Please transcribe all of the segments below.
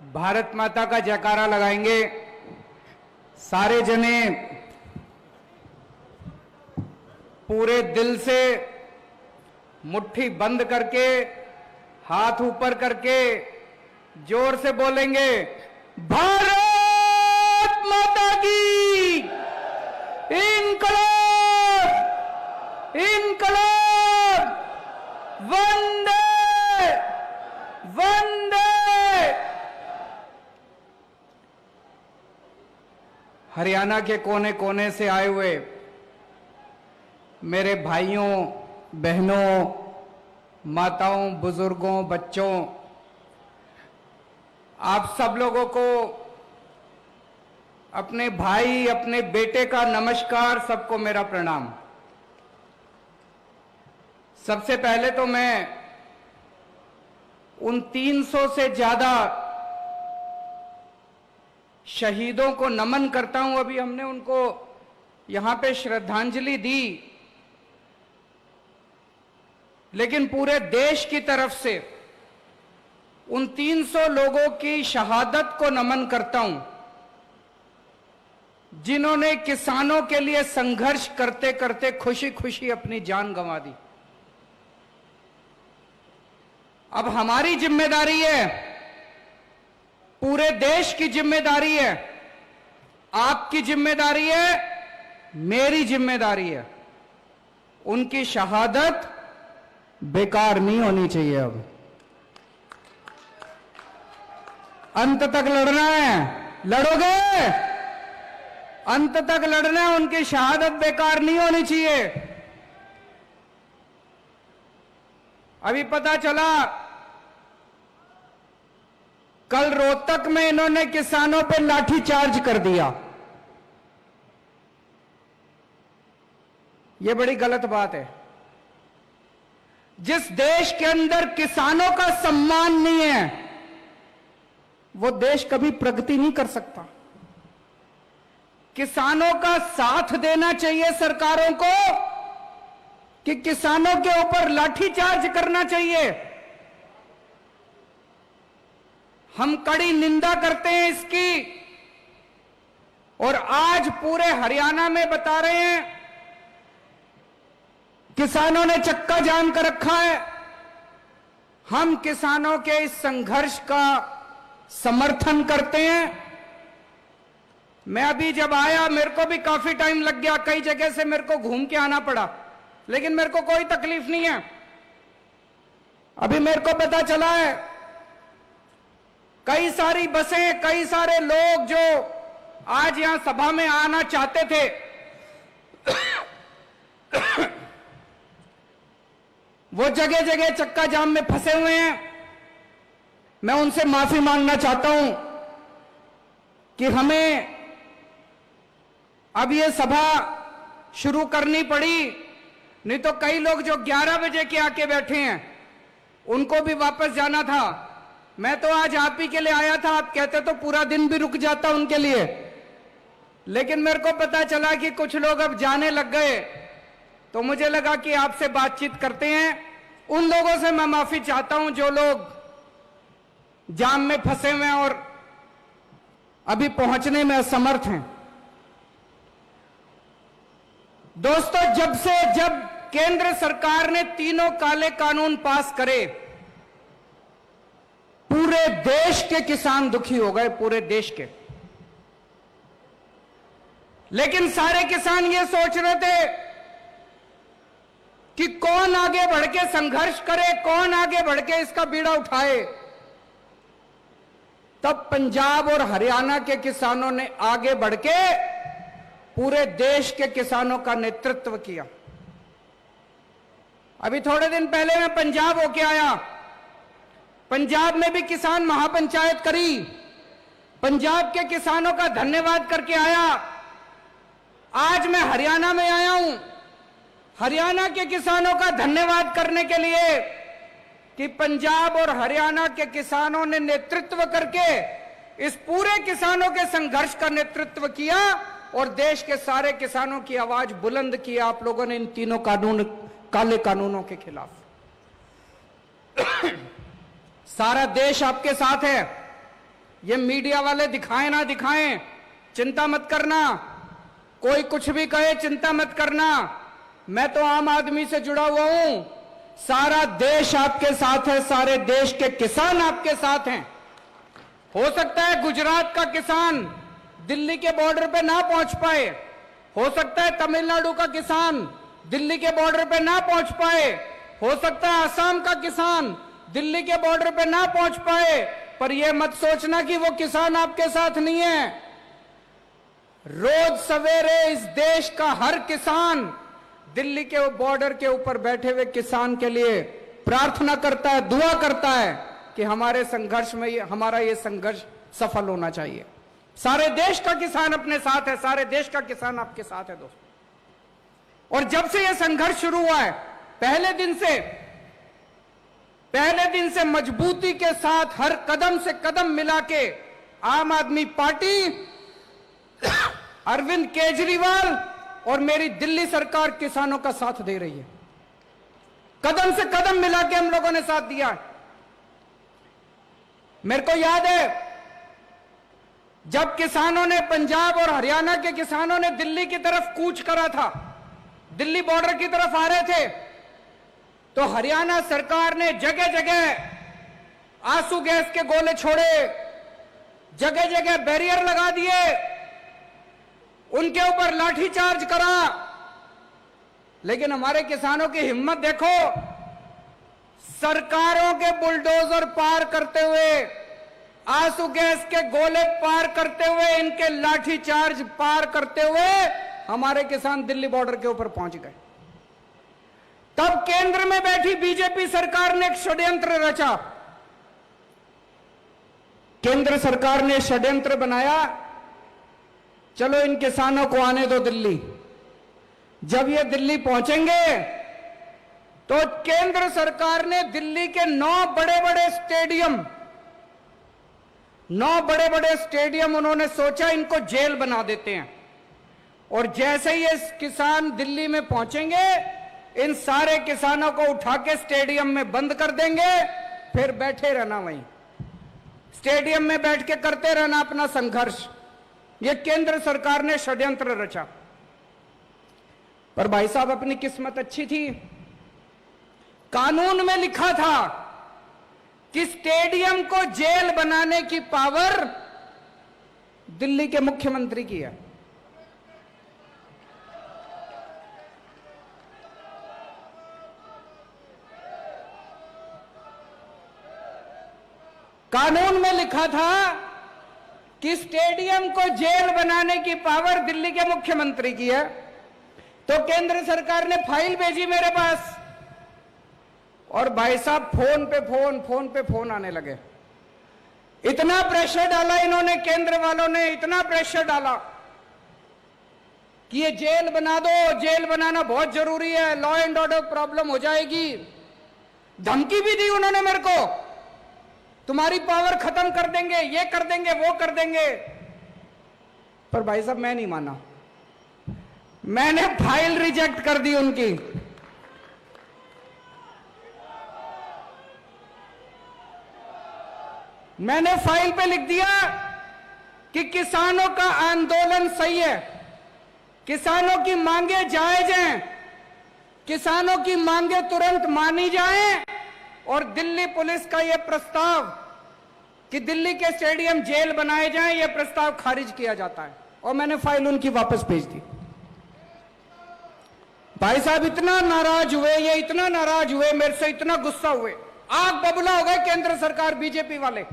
भारत माता का जयकारा लगाएंगे। सारे जने पूरे दिल से मुट्ठी बंद करके हाथ ऊपर करके जोर से बोलेंगे, भारत माता की इंकलाब इंकलाब, वंदे वंदे। हरियाणा के कोने कोने से आए हुए मेरे भाइयों बहनों, माताओं, बुजुर्गों, बच्चों, आप सब लोगों को अपने भाई, अपने बेटे का नमस्कार, सबको मेरा प्रणाम। सबसे पहले तो मैं उन 300 से ज्यादा शहीदों को नमन करता हूं। अभी हमने उनको यहां पे श्रद्धांजलि दी, लेकिन पूरे देश की तरफ से उन 300 लोगों की शहादत को नमन करता हूं, जिन्होंने किसानों के लिए संघर्ष करते करते खुशी खुशी अपनी जान गंवा दी। अब हमारी जिम्मेदारी है, पूरे देश की जिम्मेदारी है, आपकी जिम्मेदारी है, मेरी जिम्मेदारी है। उनकी शहादत बेकार नहीं होनी चाहिए। अब अंत तक लड़ना है, लड़ोगे? अंत तक लड़ना है, उनकी शहादत बेकार नहीं होनी चाहिए। अभी पता चला कल रोहतक में इन्होंने किसानों पर लाठीचार्ज कर दिया। यह बड़ी गलत बात है। जिस देश के अंदर किसानों का सम्मान नहीं है, वो देश कभी प्रगति नहीं कर सकता। किसानों का साथ देना चाहिए सरकारों को कि किसानों के ऊपर लाठीचार्ज करना चाहिए। हम कड़ी निंदा करते हैं इसकी, और आज पूरे हरियाणा में बता रहे हैं किसानों ने चक्का जाम कर रखा है। हम किसानों के इस संघर्ष का समर्थन करते हैं। मैं अभी जब आया, मेरे को भी काफी टाइम लग गया, कई जगह से मेरे को घूम के आना पड़ा, लेकिन मेरे को कोई तकलीफ नहीं है। अभी मेरे को पता चला है कई सारी बसें, कई सारे लोग जो आज यहां सभा में आना चाहते थे, वो जगह जगह चक्का जाम में फंसे हुए हैं। मैं उनसे माफी मांगना चाहता हूं कि हमें अब ये सभा शुरू करनी पड़ी, नहीं तो कई लोग जो 11 बजे के आके बैठे हैं उनको भी वापस जाना था। मैं तो आज आप ही के लिए आया था, आप कहते तो पूरा दिन भी रुक जाता उनके लिए, लेकिन मेरे को पता चला कि कुछ लोग अब जाने लग गए, तो मुझे लगा कि आपसे बातचीत करते हैं। उन लोगों से मैं माफी चाहता हूं जो लोग जाम में फंसे हुए हैं और अभी पहुंचने में असमर्थ हैं। दोस्तों, जब केंद्र सरकार ने तीनों काले कानून पास करे, पूरे देश के किसान दुखी हो गए, पूरे देश के। लेकिन सारे किसान ये सोच रहे थे कि कौन आगे बढ़ के संघर्ष करे, कौन आगे बढ़ के इसका बीड़ा उठाए। तब पंजाब और हरियाणा के किसानों ने आगे बढ़ के पूरे देश के किसानों का नेतृत्व किया। अभी थोड़े दिन पहले मैं पंजाब होके आया। पंजाब में भी किसान महापंचायत करी, पंजाब के किसानों का धन्यवाद करके आया। आज मैं हरियाणा में आया हूं, हरियाणा के किसानों का धन्यवाद करने के लिए कि पंजाब और हरियाणा के किसानों ने नेतृत्व करके इस पूरे किसानों के संघर्ष का नेतृत्व किया और देश के सारे किसानों की आवाज बुलंद की आप लोगों ने इन तीनों काले कानूनों के खिलाफ। सारा देश आपके साथ है। ये मीडिया वाले दिखाएं ना दिखाएं, चिंता मत करना, कोई कुछ भी कहे चिंता मत करना। मैं तो आम आदमी से जुड़ा हुआ हूं, सारा देश आपके साथ है, सारे देश के किसान आपके साथ हैं। हो सकता है गुजरात का किसान दिल्ली के बॉर्डर पे ना पहुंच पाए, हो सकता है तमिलनाडु का किसान दिल्ली के बॉर्डर पे ना पहुंच पाए, हो सकता है असम का किसान दिल्ली के बॉर्डर पे ना पहुंच पाए, पर यह मत सोचना कि वो किसान आपके साथ नहीं है। रोज सवेरे इस देश का हर किसान दिल्ली के बॉर्डर के ऊपर बैठे हुए किसान के लिए प्रार्थना करता है, दुआ करता है कि हमारे संघर्ष में हमारा ये संघर्ष सफल होना चाहिए। सारे देश का किसान अपने साथ है, सारे देश का किसान आपके साथ है दोस्तों। और जब से यह संघर्ष शुरू हुआ है, पहले दिन से मजबूती के साथ हर कदम से कदम मिला के आम आदमी पार्टी, अरविंद केजरीवाल और मेरी दिल्ली सरकार किसानों का साथ दे रही है। कदम से कदम मिला के हम लोगों ने साथ दिया। मेरे को याद है जब किसानों ने, पंजाब और हरियाणा के किसानों ने दिल्ली की तरफ कूच करा था, दिल्ली बॉर्डर की तरफ आ रहे थे, तो हरियाणा सरकार ने जगह जगह आंसू गैस के गोले छोड़े, जगह जगह बैरियर लगा दिए, उनके ऊपर लाठीचार्ज करा। लेकिन हमारे किसानों की हिम्मत देखो, सरकारों के बुलडोजर पार करते हुए, आंसू गैस के गोले पार करते हुए, इनके लाठीचार्ज पार करते हुए हमारे किसान दिल्ली बॉर्डर के ऊपर पहुंच गए। तब केंद्र में बैठी बीजेपी सरकार ने एक षड्यंत्र रचा। केंद्र सरकार ने षड्यंत्र बनाया, चलो इन किसानों को आने दो दिल्ली। जब ये दिल्ली पहुंचेंगे तो केंद्र सरकार ने दिल्ली के 9 बड़े बड़े स्टेडियम उन्होंने सोचा इनको जेल बना देते हैं। और जैसे ही ये किसान दिल्ली में पहुंचेंगे, इन सारे किसानों को उठा के स्टेडियम में बंद कर देंगे, फिर बैठे रहना वहीं स्टेडियम में बैठ के करते रहना अपना संघर्ष। ये केंद्र सरकार ने षड्यंत्र रचा। पर भाई साहब अपनी किस्मत अच्छी थी, कानून में लिखा था कि स्टेडियम को जेल बनाने की पावर दिल्ली के मुख्यमंत्री की है। कानून में लिखा था कि स्टेडियम को जेल बनाने की पावर दिल्ली के मुख्यमंत्री की है। तो केंद्र सरकार ने फाइल भेजी मेरे पास, और भाई साहब फोन पे फोन आने लगे। इतना प्रेशर डाला इन्होंने, केंद्र वालों ने इतना प्रेशर डाला कि ये जेल बना दो, जेल बनाना बहुत जरूरी है, लॉ एंड ऑर्डर प्रॉब्लम हो जाएगी। धमकी भी दी उन्होंने मेरे को, तुम्हारी पावर खत्म कर देंगे, ये कर देंगे, वो कर देंगे। पर भाई साहब मैं नहीं माना, मैंने फाइल रिजेक्ट कर दी उनकी। मैंने फाइल पे लिख दिया कि किसानों का आंदोलन सही है, किसानों की मांगे जायज हैं, किसानों की मांगे तुरंत मानी जाएं, और दिल्ली पुलिस का यह प्रस्ताव कि दिल्ली के स्टेडियम जेल बनाए जाएं, यह प्रस्ताव खारिज किया जाता है। और मैंने फाइल उनकी वापस भेज दी। भाई साहब इतना नाराज हुए, ये इतना नाराज हुए मेरे से, इतना गुस्सा हुए, आग बबूला हो गए केंद्र सरकार बीजेपी वाले।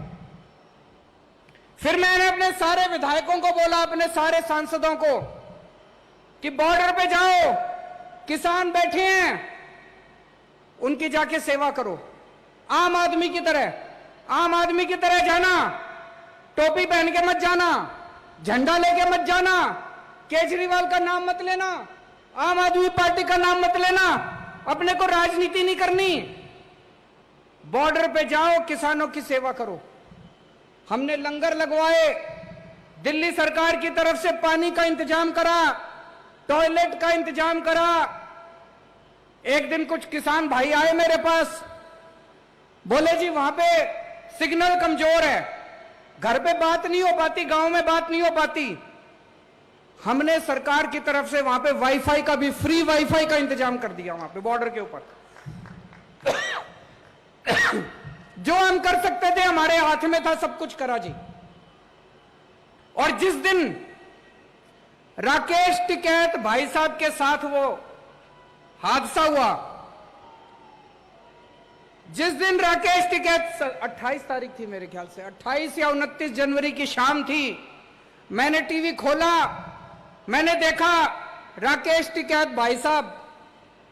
फिर मैंने अपने सारे विधायकों को बोला, अपने सारे सांसदों को, कि बॉर्डर पे जाओ, किसान बैठे हैं, उनकी जाके सेवा करो, आम आदमी की तरह जाना, टोपी पहन के मत जाना, झंडा लेके मत जाना, केजरीवाल का नाम मत लेना, आम आदमी पार्टी का नाम मत लेना, अपने को राजनीति नहीं करनी, बॉर्डर पे जाओ, किसानों की सेवा करो। हमने लंगर लगवाए, दिल्ली सरकार की तरफ से पानी का इंतजाम करा, टॉयलेट का इंतजाम करा। एक दिन कुछ किसान भाई आए मेरे पास, बोले जी वहां पे सिग्नल कमजोर है, घर पे बात नहीं हो पाती, गांव में बात नहीं हो पाती। हमने सरकार की तरफ से वहां पे वाईफाई का भी, फ्री वाईफाई का इंतजाम कर दिया वहां पे बॉर्डर के ऊपर। जो हम कर सकते थे हमारे हाथ में था, सब कुछ करा जी। और जिस दिन राकेश टिकैत भाई साहब के साथ वो हादसा हुआ, जिस दिन राकेश टिकैत 28 तारीख थी मेरे ख्याल से, 28 या 29 जनवरी की शाम थी, मैंने टीवी खोला, मैंने देखा राकेश टिकैत भाई साहब,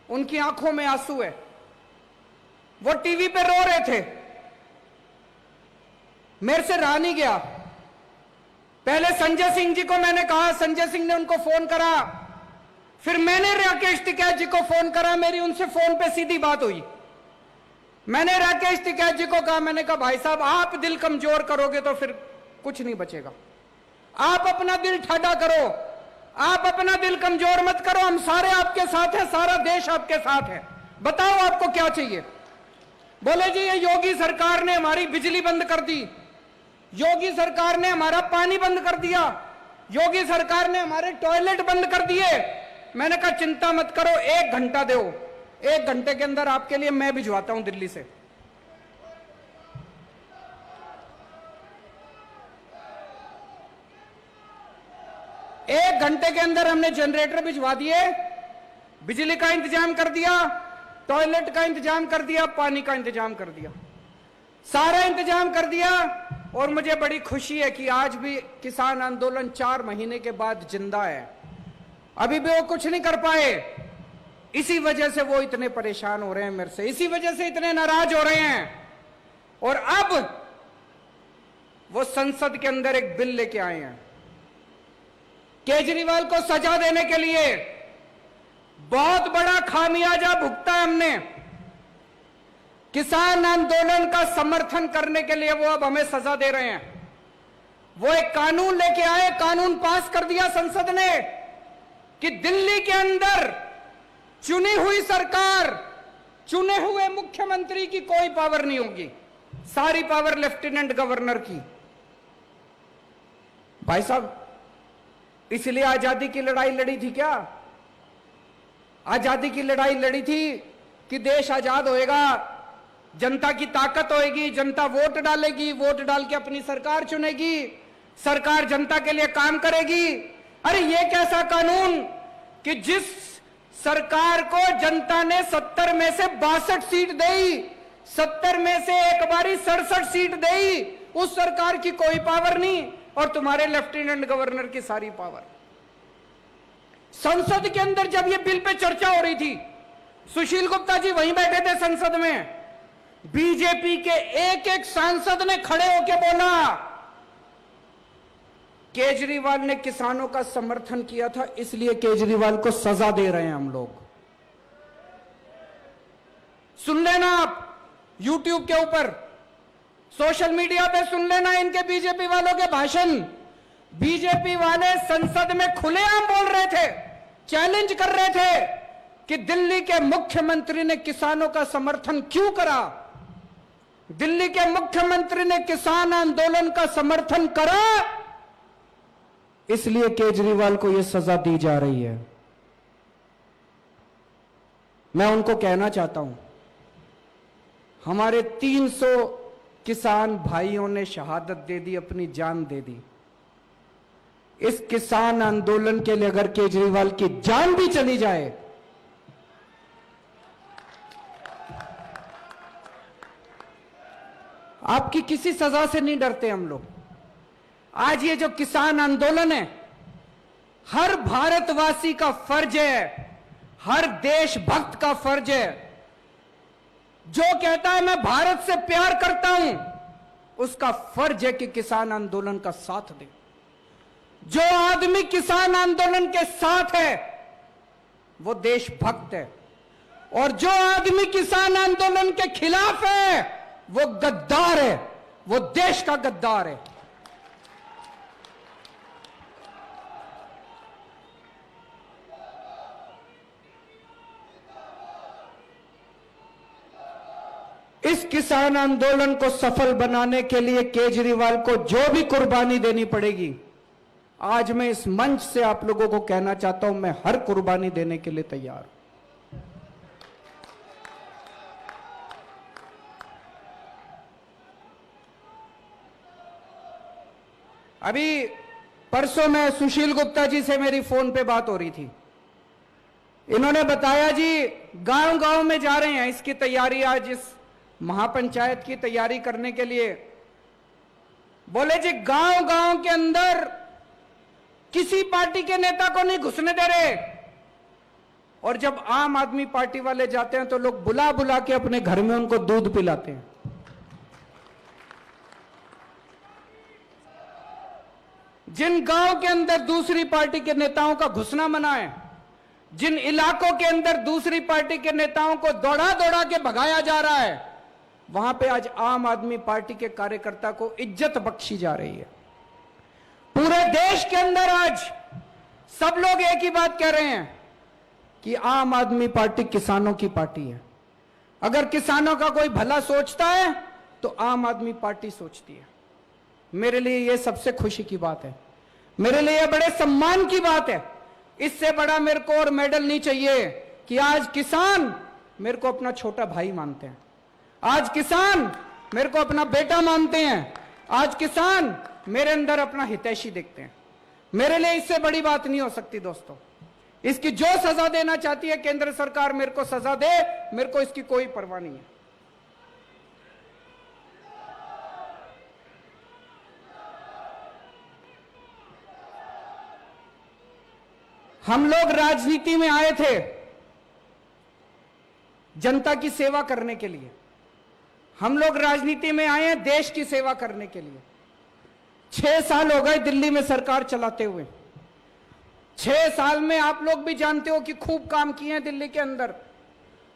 उनकी आंखों में आंसू है, वो टीवी पे रो रहे थे। मेरे से रहा नहीं गया। पहले संजय सिंह जी को मैंने कहा, संजय सिंह ने उनको फोन करा, फिर मैंने राकेश टिकैत जी को फोन करा, मेरी उनसे फोन पे सीधी बात हुई। मैंने राकेश टिकैत जी को कहा, मैंने कहा भाई साहब आप दिल कमजोर करोगे तो फिर कुछ नहीं बचेगा, आप अपना दिल ठाडा करो, आप अपना दिल कमजोर मत करो, हम सारे आपके साथ हैं, सारा देश आपके साथ है, बताओ आपको क्या चाहिए। बोले जी ये योगी सरकार ने हमारी बिजली बंद कर दी, योगी सरकार ने हमारा पानी बंद कर दिया, योगी सरकार ने हमारे टॉयलेट बंद कर दिए। मैंने कहा चिंता मत करो, 1 घंटा दो, 1 घंटे के अंदर आपके लिए मैं भिजवाता हूं दिल्ली से। एक घंटे के अंदर हमने जनरेटर भिजवा दिए, बिजली का इंतजाम कर दिया, टॉयलेट का इंतजाम कर दिया, पानी का इंतजाम कर दिया, सारा इंतजाम कर दिया। और मुझे बड़ी खुशी है कि आज भी किसान आंदोलन 4 महीने के बाद जिंदा है। अभी भी वो कुछ नहीं कर पाए, इसी वजह से वो इतने परेशान हो रहे हैं मेरे से, इसी वजह से इतने नाराज हो रहे हैं। और अब वो संसद के अंदर एक बिल लेके आए हैं केजरीवाल को सजा देने के लिए। बहुत बड़ा खामियाजा भुगता है हमने, किसान आंदोलन का समर्थन करने के लिए वो अब हमें सजा दे रहे हैं। वो एक कानून लेके आए, कानून पास कर दिया संसद ने कि दिल्ली के अंदर चुनी हुई सरकार, चुने हुए मुख्यमंत्री की कोई पावर नहीं होगी, सारी पावर लेफ्टिनेंट गवर्नर की। भाई साहब इसलिए आजादी की लड़ाई लड़ी थी क्या? आजादी की लड़ाई लड़ी थी कि देश आजाद होएगा, जनता की ताकत होएगी, जनता वोट डालेगी, वोट डाल के अपनी सरकार चुनेगी, सरकार जनता के लिए काम करेगी। अरे ये कैसा कानून कि जिस सरकार को जनता ने 70 में से 62 सीट दी, 70 में से एक बारी 67 सीट दी, उस सरकार की कोई पावर नहीं और तुम्हारे लेफ्टिनेंट गवर्नर की सारी पावर। संसद के अंदर जब ये बिल पे चर्चा हो रही थी, सुशील गुप्ता जी वहीं बैठे थे संसद में, बीजेपी के एक एक सांसद ने खड़े होकर बोला केजरीवाल ने किसानों का समर्थन किया था, इसलिए केजरीवाल को सजा दे रहे हैं हम लोग। सुन लेना आप YouTube के ऊपर, सोशल मीडिया पे सुन लेना इनके बीजेपी वालों के भाषण। बीजेपी वाले संसद में खुलेआम बोल रहे थे, चैलेंज कर रहे थे कि दिल्ली के मुख्यमंत्री ने किसानों का समर्थन क्यों करा, दिल्ली के मुख्यमंत्री ने किसान आंदोलन का समर्थन करा, इसलिए केजरीवाल को यह सजा दी जा रही है। मैं उनको कहना चाहता हूं, हमारे 300 किसान भाइयों ने शहादत दे दी, अपनी जान दे दी। इस किसान आंदोलन के लिए अगर केजरीवाल की जान भी चली जाए, आपकी किसी सजा से नहीं डरते हम लोग। आज ये जो किसान आंदोलन है, हर भारतवासी का फर्ज है, हर देशभक्त का फर्ज है, जो कहता है मैं भारत से प्यार करता हूं, उसका फर्ज है कि किसान आंदोलन का साथ दे। जो आदमी किसान आंदोलन के साथ है वो देशभक्त है, और जो आदमी किसान आंदोलन के खिलाफ है वो गद्दार है, वो देश का गद्दार है। इस किसान आंदोलन को सफल बनाने के लिए केजरीवाल को जो भी कुर्बानी देनी पड़ेगी, आज मैं इस मंच से आप लोगों को कहना चाहता हूं, मैं हर कुर्बानी देने के लिए तैयार हूं। अभी परसों में सुशील गुप्ता जी से मेरी फोन पे बात हो रही थी। इन्होंने बताया जी गांव गांव में जा रहे हैं इसकी तैयारी, आज इस महापंचायत की तैयारी करने के लिए। बोले जी गांव गांव के अंदर किसी पार्टी के नेता को नहीं घुसने दे रहे, और जब आम आदमी पार्टी वाले जाते हैं तो लोग बुला बुला के अपने घर में उनको दूध पिलाते हैं। जिन गांव के अंदर दूसरी पार्टी के नेताओं का घुसना मना है, जिन इलाकों के अंदर दूसरी पार्टी के नेताओं को दौड़ा दौड़ा के भगाया जा रहा है, वहां पे आज आम आदमी पार्टी के कार्यकर्ता को इज्जत बख्शी जा रही है। पूरे देश के अंदर आज सब लोग एक ही बात कह रहे हैं कि आम आदमी पार्टी किसानों की पार्टी है। अगर किसानों का कोई भला सोचता है तो आम आदमी पार्टी सोचती है। मेरे लिए यह सबसे खुशी की बात है, मेरे लिए यह बड़े सम्मान की बात है। इससे बड़ा मेरे को और मेडल नहीं चाहिए कि आज किसान मेरे को अपना छोटा भाई मानते हैं, आज किसान मेरे को अपना बेटा मानते हैं, आज किसान मेरे अंदर अपना हितैषी देखते हैं। मेरे लिए इससे बड़ी बात नहीं हो सकती दोस्तों। इसकी जो सजा देना चाहती है केंद्र सरकार मेरे को सजा दे, मेरे को इसकी कोई परवाह नहीं है। हम लोग राजनीति में आए थे जनता की सेवा करने के लिए, हम लोग राजनीति में आए हैं देश की सेवा करने के लिए। 6 साल हो गए दिल्ली में सरकार चलाते हुए। 6 साल में आप लोग भी जानते हो कि खूब काम किए हैं दिल्ली के अंदर।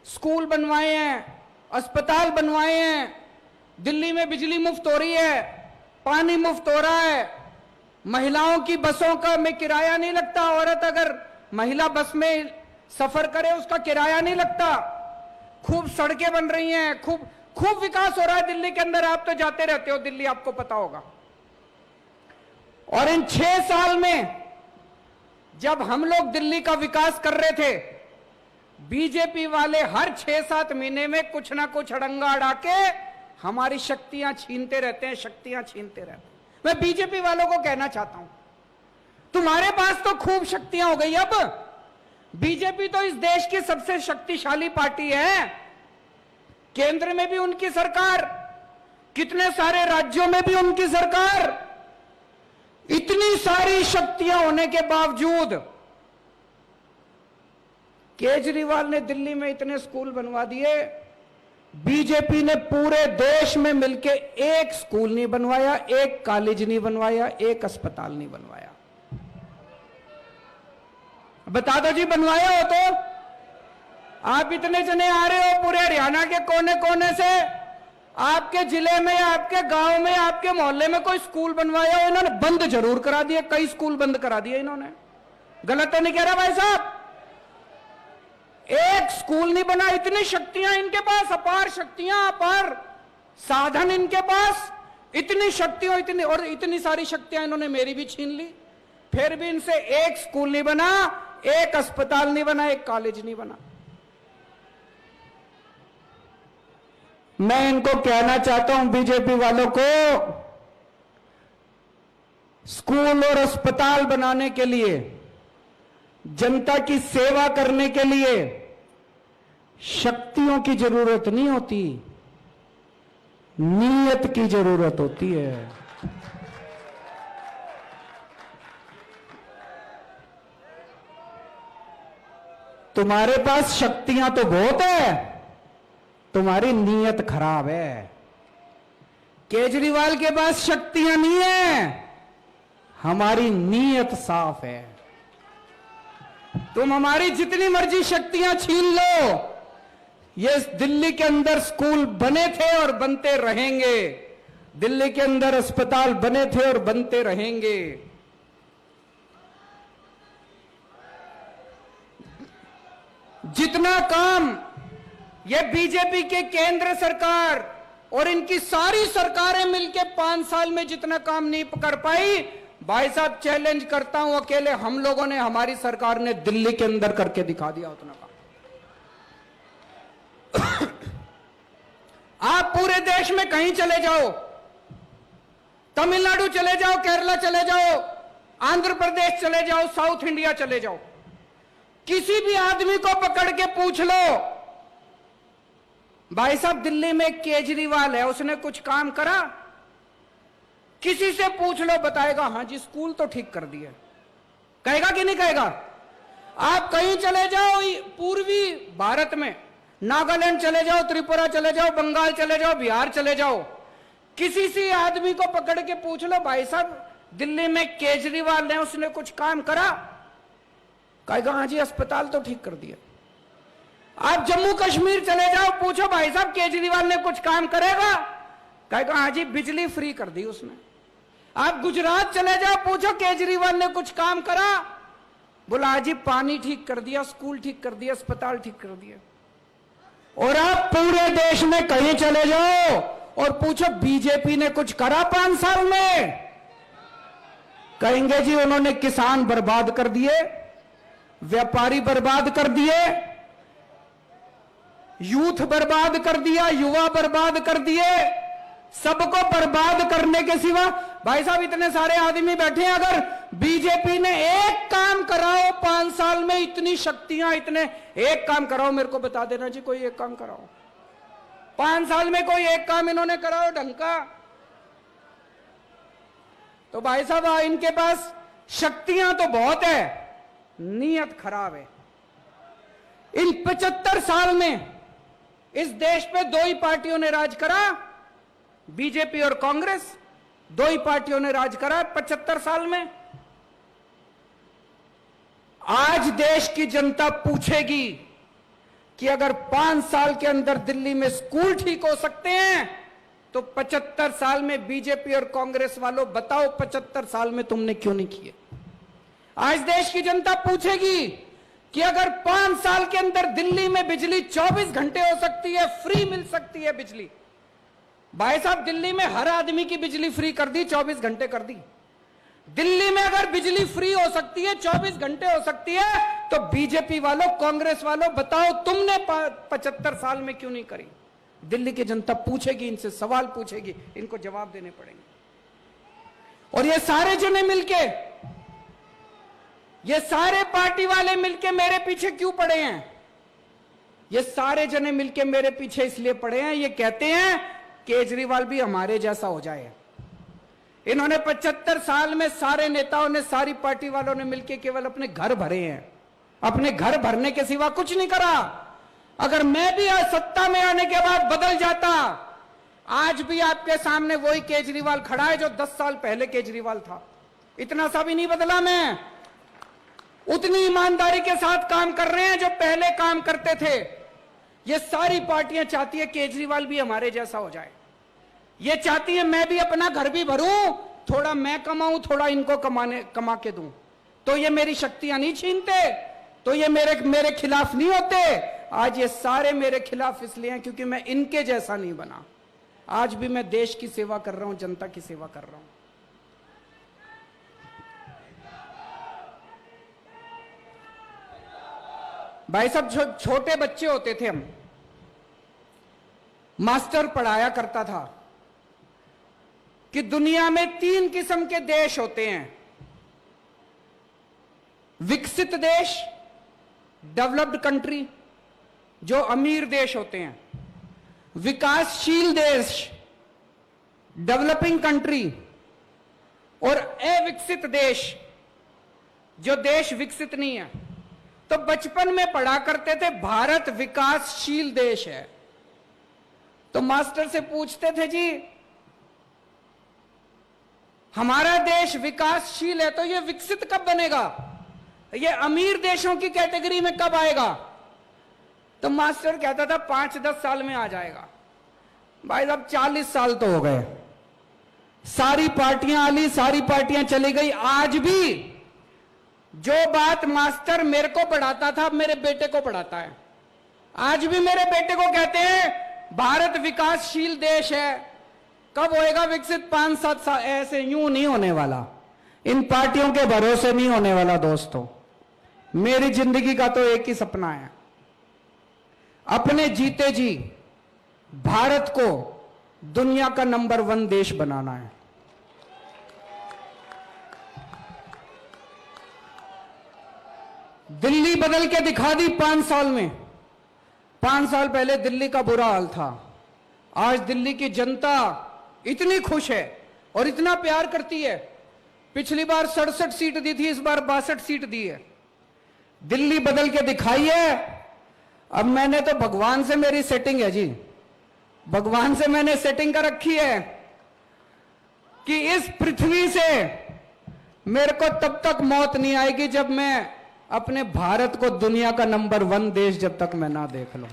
स्कूल बनवाए हैं, अस्पताल बनवाए हैं, दिल्ली में बिजली मुफ्त हो रही है, पानी मुफ्त हो रहा है, महिलाओं की बसों का में किराया नहीं लगता। औरत अगर महिला बस में सफर करे उसका किराया नहीं लगता। खूब सड़कें बन रही हैं, खूब विकास हो रहा है दिल्ली के अंदर। आप तो जाते रहते हो दिल्ली, आपको पता होगा। और इन 6 साल में जब हम लोग दिल्ली का विकास कर रहे थे, बीजेपी वाले हर 6-7 महीने में कुछ ना कुछ अड़ंगा अड़ा के हमारी शक्तियां छीनते रहते हैं, शक्तियां छीनते रहते हैं। मैं बीजेपी वालों को कहना चाहता हूं, तुम्हारे पास तो खूब शक्तियां हो गई। अब बीजेपी तो इस देश की सबसे शक्तिशाली पार्टी है। केंद्र में भी उनकी सरकार, कितने सारे राज्यों में भी उनकी सरकार। इतनी सारी शक्तियां होने के बावजूद केजरीवाल ने दिल्ली में इतने स्कूल बनवा दिए, बीजेपी ने पूरे देश में मिलके एक स्कूल नहीं बनवाया, एक कॉलेज नहीं बनवाया, एक अस्पताल नहीं बनवाया। बता दो जी, बनवाया हो तो? आप इतने जने आ रहे हो पूरे हरियाणा के कोने कोने से, आपके जिले में, आपके गांव में, आपके मोहल्ले में कोई स्कूल बनवाया हो? इन्होंने बंद जरूर करा दिए, कई स्कूल बंद करा दिए इन्होंने। गलत तो नहीं कह रहा भाई साहब? एक स्कूल नहीं बना। इतनी शक्तियां इनके पास, अपार शक्तियां, अपार साधन इनके पास, इतनी शक्तियां, इतनी सारी शक्तियां इन्होंने मेरी भी छीन ली। फिर भी इनसे एक स्कूल नहीं बना, एक अस्पताल नहीं बना, एक कॉलेज नहीं बना। मैं इनको कहना चाहता हूं बीजेपी वालों को, स्कूल और अस्पताल बनाने के लिए, जनता की सेवा करने के लिए शक्तियों की जरूरत नहीं होती, नीयत की जरूरत होती है। तुम्हारे पास शक्तियां तो बहुत है, तुम्हारी नीयत खराब है। केजरीवाल के पास शक्तियां नहीं है, हमारी नीयत साफ है। तुम हमारी जितनी मर्जी शक्तियां छीन लो, ये दिल्ली के अंदर स्कूल बने थे और बनते रहेंगे, दिल्ली के अंदर अस्पताल बने थे और बनते रहेंगे। जितना काम ये बीजेपी के केंद्र सरकार और इनकी सारी सरकारें मिलकर 5 साल में जितना काम नहीं कर पाई, भाई साहब चैलेंज करता हूं, अकेले हम लोगों ने, हमारी सरकार ने दिल्ली के अंदर करके दिखा दिया उतना काम। आप पूरे देश में कहीं चले जाओ, तमिलनाडु चले जाओ, केरला चले जाओ, आंध्र प्रदेश चले जाओ, साउथ इंडिया चले जाओ, किसी भी आदमी को पकड़ के पूछ लो, भाई साहब दिल्ली में केजरीवाल है, उसने कुछ काम करा? किसी से पूछ लो, बताएगा हां जी स्कूल तो ठीक कर दिए। कहेगा कि नहीं कहेगा? आप कहीं चले जाओ पूर्वी भारत में, नागालैंड चले जाओ, त्रिपुरा चले जाओ, बंगाल चले जाओ, बिहार चले जाओ, किसी से आदमी को पकड़ के पूछ लो, भाई साहब दिल्ली में केजरीवाल ने उसने कुछ काम करा? कहेगा हां जी अस्पताल तो ठीक कर दिया। आप जम्मू कश्मीर चले जाओ, पूछो भाई साहब केजरीवाल ने कुछ काम करेगा? कहेगा हां जी बिजली फ्री कर दी उसने। आप गुजरात चले जाओ, पूछो केजरीवाल ने कुछ काम करा? बोला हां जी पानी ठीक कर दिया, स्कूल ठीक कर दिया, अस्पताल ठीक कर दिया। और आप पूरे देश में कहीं चले जाओ और पूछो बीजेपी ने कुछ करा 5 साल में? कहेंगे जी उन्होंने किसान बर्बाद कर दिए, व्यापारी बर्बाद कर दिए, यूथ बर्बाद कर दिया, युवा बर्बाद कर दिए, सबको बर्बाद करने के सिवा। भाई साहब इतने सारे आदमी बैठे हैं, अगर बीजेपी ने एक काम कराओ 5 साल में, इतनी शक्तियां, इतने, एक काम कराओ, मेरे को बता देना जी कोई एक काम कराओ 5 साल में, कोई एक काम इन्होंने कराओ ढंग का। तो भाई साहब इनके पास शक्तियां तो बहुत है, नीयत खराब है। इन 75 साल में इस देश पे 2 ही पार्टियों ने राज करा, बीजेपी और कांग्रेस, 2 ही पार्टियों ने राज करा 75 साल में। आज देश की जनता पूछेगी कि अगर 5 साल के अंदर दिल्ली में स्कूल ठीक हो सकते हैं, तो 75 साल में बीजेपी और कांग्रेस वालों बताओ 75 साल में तुमने क्यों नहीं किए? आज देश की जनता पूछेगी कि अगर 5 साल के अंदर दिल्ली में बिजली 24 घंटे हो सकती है, फ्री मिल सकती है बिजली। भाई साहब दिल्ली में हर आदमी की बिजली फ्री कर दी, 24 घंटे कर दी। दिल्ली में अगर बिजली फ्री हो सकती है, 24 घंटे हो सकती है, तो बीजेपी वालों, कांग्रेस वालों बताओ तुमने 75 साल में क्यों नहीं करी? दिल्ली की जनता पूछेगी, इनसे सवाल पूछेगी, इनको जवाब देने पड़ेंगे। और ये सारे जने मिलके, ये सारे पार्टी वाले मिलके मेरे पीछे क्यों पड़े हैं? ये सारे जने मिलके मेरे पीछे इसलिए पड़े हैं, ये कहते हैं केजरीवाल भी हमारे जैसा हो जाए। इन्होंने 75 साल में सारे नेताओं ने, सारी पार्टी वालों ने मिलके केवल अपने घर भरे हैं, अपने घर भरने के सिवा कुछ नहीं करा। अगर मैं भी आज सत्ता में आने के बाद बदल जाता, आज भी आपके सामने वही केजरीवाल खड़ा है जो 10 साल पहले केजरीवाल था। इतना सा भी नहीं बदला मैं, उतनी ईमानदारी के साथ काम कर रहे हैं जो पहले काम करते थे। ये सारी पार्टियां चाहती है केजरीवाल भी हमारे जैसा हो जाए। ये चाहती है मैं भी अपना घर भी भरूं, थोड़ा मैं कमाऊं, थोड़ा इनको कमा के दूं, तो ये मेरी शक्तियां नहीं छीनते, तो ये मेरे खिलाफ नहीं होते। आज ये सारे मेरे खिलाफ इसलिए हैं क्योंकि मैं इनके जैसा नहीं बना। आज भी मैं देश की सेवा कर रहा हूं, जनता की सेवा कर रहा हूं। भाई साहब छोटे बच्चे होते थे हम, मास्टर पढ़ाया करता था कि दुनिया में 3 किस्म के देश होते हैं, विकसित देश, डेवलप्ड कंट्री, जो अमीर देश होते हैं, विकासशील देश, डेवलपिंग कंट्री, और अविकसित देश, जो देश विकसित नहीं है। तो बचपन में पढ़ा करते थे भारत विकासशील देश है, तो मास्टर से पूछते थे जी हमारा देश विकासशील है तो ये विकसित कब बनेगा, ये अमीर देशों की कैटेगरी में कब आएगा? तो मास्टर कहता था 5-10 साल में आ जाएगा। भाई साहब 40 साल तो हो गए, सारी पार्टियां आली, सारी पार्टियां चली गई। आज भी जो बात मास्टर मेरे को पढ़ाता था मेरे बेटे को पढ़ाता है। आज भी मेरे बेटे को कहते हैं भारत विकासशील देश है, कब होएगा विकसित? 5-7 साल। ऐसे यूं नहीं होने वाला, इन पार्टियों के भरोसे नहीं होने वाला दोस्तों। मेरी जिंदगी का तो एक ही सपना है, अपने जीते जी भारत को दुनिया का नंबर 1 देश बनाना है। दिल्ली बदल के दिखा दी 5 साल में। 5 साल पहले दिल्ली का बुरा हाल था, आज दिल्ली की जनता इतनी खुश है और इतना प्यार करती है। पिछली बार 67 सीट दी थी, इस बार 62 सीट दी है। दिल्ली बदल के दिखाई है। अब मैंने तो भगवान से मेरी सेटिंग है जी, भगवान से मैंने सेटिंग कर रखी है कि इस पृथ्वी से मेरे को तब तक मौत नहीं आएगी जब मैं अपने भारत को दुनिया का नंबर 1 देश जब तक मैं ना देख लूं।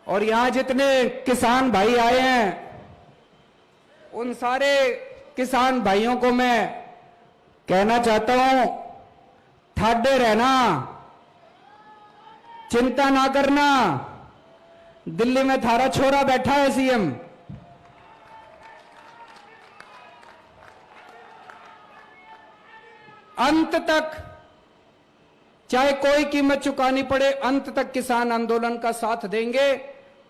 और यहां जितने किसान भाई आए हैं, उन सारे किसान भाइयों को मैं कहना चाहता हूं, ठाडे रहना, चिंता ना करना। दिल्ली में थारा छोरा बैठा है सीएम। अंत तक, चाहे कोई कीमत चुकानी पड़े, अंत तक किसान आंदोलन का साथ देंगे।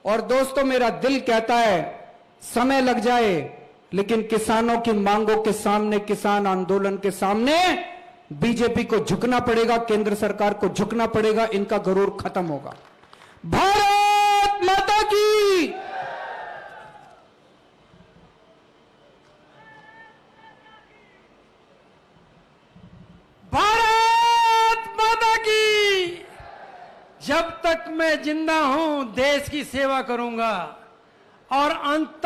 और दोस्तों, मेरा दिल कहता है समय लग जाए, लेकिन किसानों की मांगों के सामने, किसान आंदोलन के सामने बीजेपी को झुकना पड़ेगा, केंद्र सरकार को झुकना पड़ेगा। इनका गरूर खत्म होगा। भारत माता की। भारत माता की। जब तक मैं जिंदा हूं देश की सेवा करूंगा और अंत तक